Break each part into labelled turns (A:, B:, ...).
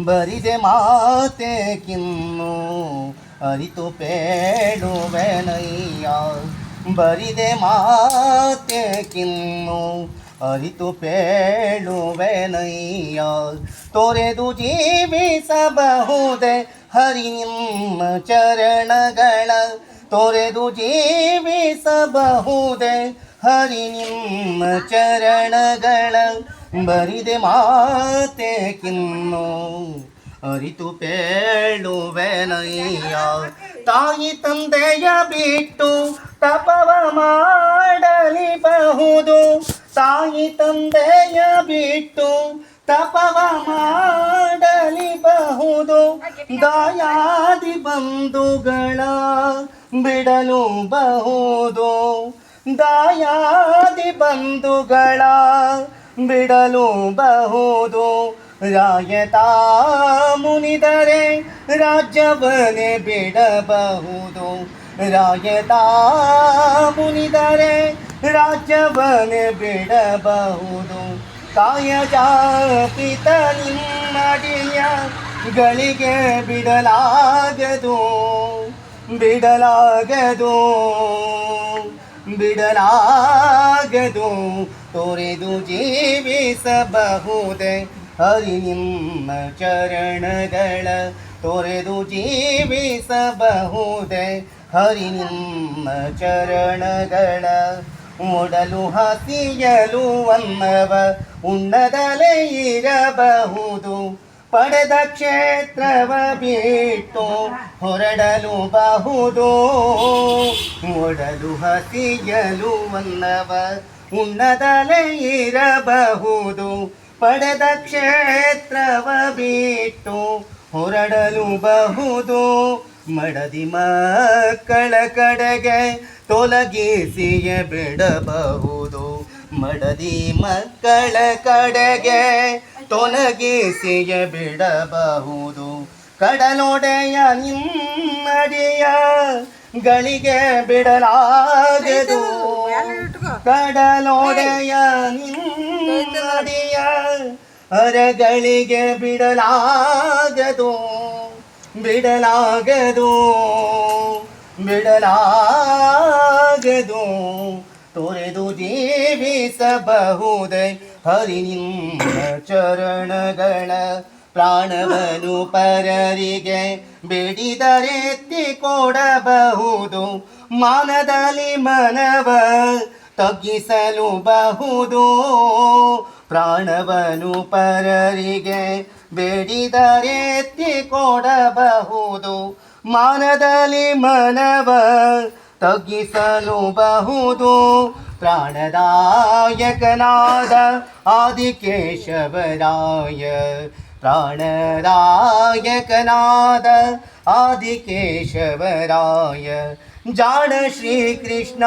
A: ಬರಿದೆ ಮಾತೆ ಕಿನ್ನು ಅರಿತು ಪೇಳುವೆನಯ್ಯ. ಬರಿದೆ ಮಾತೆ ಕಿನ್ನು ಅರಿತು ಪೇಳುವೆನಯ್ಯ. ತೊರೆದು ಜೀವಿಸಬಹುದೇ ಹರಿ ನಿಮ್ಮ ಚರಣಗಳ. ತೊರೆದು ಜೀವಿಸಬಹುದೇ ಹರಿ ನಿಮ್ಮ ಚರಣಗಳ. ಬರಿದೆ ಮಾತೆ ಕಿನ್ನು ಅರಿತು ಪೇಳುವೆನಯ್ಯ. ತಾಯಿ ತಂದೆಯ ಬಿಟ್ಟು ತಪವ ಮಾಡಲಿಬಹುದು. ತಾಯಿ ತಂದೆಯ ಬಿಟ್ಟು ತಪವ ಮಾಡಲಿಬಹುದು. ದಾಯಾದಿ ಬಂಧುಗಳ ಬಿಡಲು ಬಹುದು. ದಾಯಾದಿ ಬಂಧುಗಳ ಬಿಡಲು ಬಹುದು. ರಾಯತಾ ಮುನಿದರೆ ರಾಜ್ಯವನ್ನೇ ಬಿಡಬಹುದು. ರಾಯತಾ ಮುನಿದರೆ ರಾಜ್ಯವನ್ನೇ ಬಿಡಬಹುದು. ಕಾಯಜ ಪಿತ ನಿಮ್ಮಡಿಯ ಗಳಿಗೆ ಬಿಡಲಾಗದು. ಬಿಡಲಾಗದು ಬಿಡಲಾಗದು. ತೊರೆದು ಜೀವಿಸಬಹುದೇ ಹರಿ ನಿಮ್ಮ ಚರಣಗಳ. ತೊರೆದು ಜೀವಿಸಬಹುದೇ ಹರಿ ನಿಮ್ಮ ಚರಣಗಳ. ಮೊಡಲು ಹಸಿಯಲು ಅನ್ನವ ಉಣ್ಣದಲೇ ಇರಬಹುದು. ಪಡೆದ ಕ್ಷೇತ್ರವ ಬಿಟ್ಟು ಹೊರಡಲು ಬಹುದು. ಮೊಡಲು ಹಸಿಯಲು ಅನ್ನವ ಉಣ್ಣದಲೇ ಇರಬಹುದು. ಪಡೆದ ಕ್ಷೇತ್ರವ ಬಿಟ್ಟು ಹೊರಡಲು ಬಹುದು. ಮಡದಿ ಮಕ್ಕಳ ಕಡೆಗೆ ತೊಲಗಿಸಿಯೇ ಬಿಡಬಹುದು. ಮಡದಿ ಮಕ್ಕಳ ಕಡೆಗೆ ತೊಲಗಿಸಿಯೇ ಬಿಡಬಹುದು. ಕಡಲೊಡೆಯ ನಿಮ್ಮಡಿಯ ಗಳಿಗೆ ಬಿಡಲಾಗದು. ಕಡಲೊಡೆಯ ನಿಮ್ಮಡಿಯ ಅರಗಳಿಗೆ ಬಿಡಲಾಗದು. ಬಿಡಲಾಗದು ಬಿಡಲಾಗದು. ತೊರೆದು ಜೀವಿಸಬಹುದೇ ಹರಿ ನಿಮ್ಮ ಚರಣಗಳ. ಪ್ರಾಣವನು ಪರರಿಗೆ ಬೇಡಿದರೆತ್ತಿ ಕೊಡಬಹುದು. ಮಾನದಲ್ಲಿ ಮನವ ತಗ್ಗಿಸಲು ಬಹುದು. ಪ್ರಾಣವನು ಪರರಿಗೆ ಬೇಡಿದರೆತ್ತಿ ಕೊಡಬಹುದು. ಮಾನದಲ್ಲಿ ಮನವ ತಗ್ಗಿಸಲು ಬಹುದು. ಪ್ರಾಣದಾಯಕನಾದ ಆದಿಕೇಶವರಾಯ. ಪ್ರಾಣದಾಯಕನಾದ ಆದಿಕೇಶವರಾಯ. ಜಾಣ ಶ್ರೀಕೃಷ್ಣ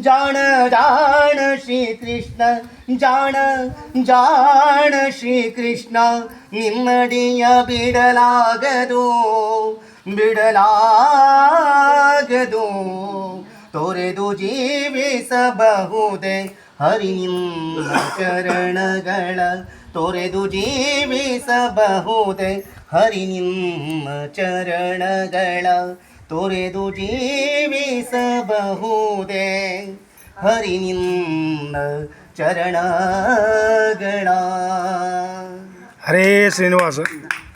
A: ಜಾಣ ಜಾಣ ಶ್ರೀಕೃಷ್ಣ. ಜಾಣ ಜಾಣ ಶ್ರೀಕೃಷ್ಣ. ನಿಮ್ಮಡಿಯ ಬಿಡಲಾಗದು. ಬಿಡಲಾಗದು. ತೊರೆದು ಜೀವಿಸಬಹುದೇ ಹರಿ ನಿಮ್ಮ ಚರಣಗಳ. ತೊರೆದು ಜೀವಿಸಬಹುದೇ ಹರಿ ನಿಮ್ಮ ಚರಣಗಳ. ತೊರೆದು ಜೀವಿಸಬಹುದೇ ಹರಿ ನಿಮ್ಮ ಚರಣಗಳ.
B: ಹರೇ ಶ್ರೀನಿವಾಸ.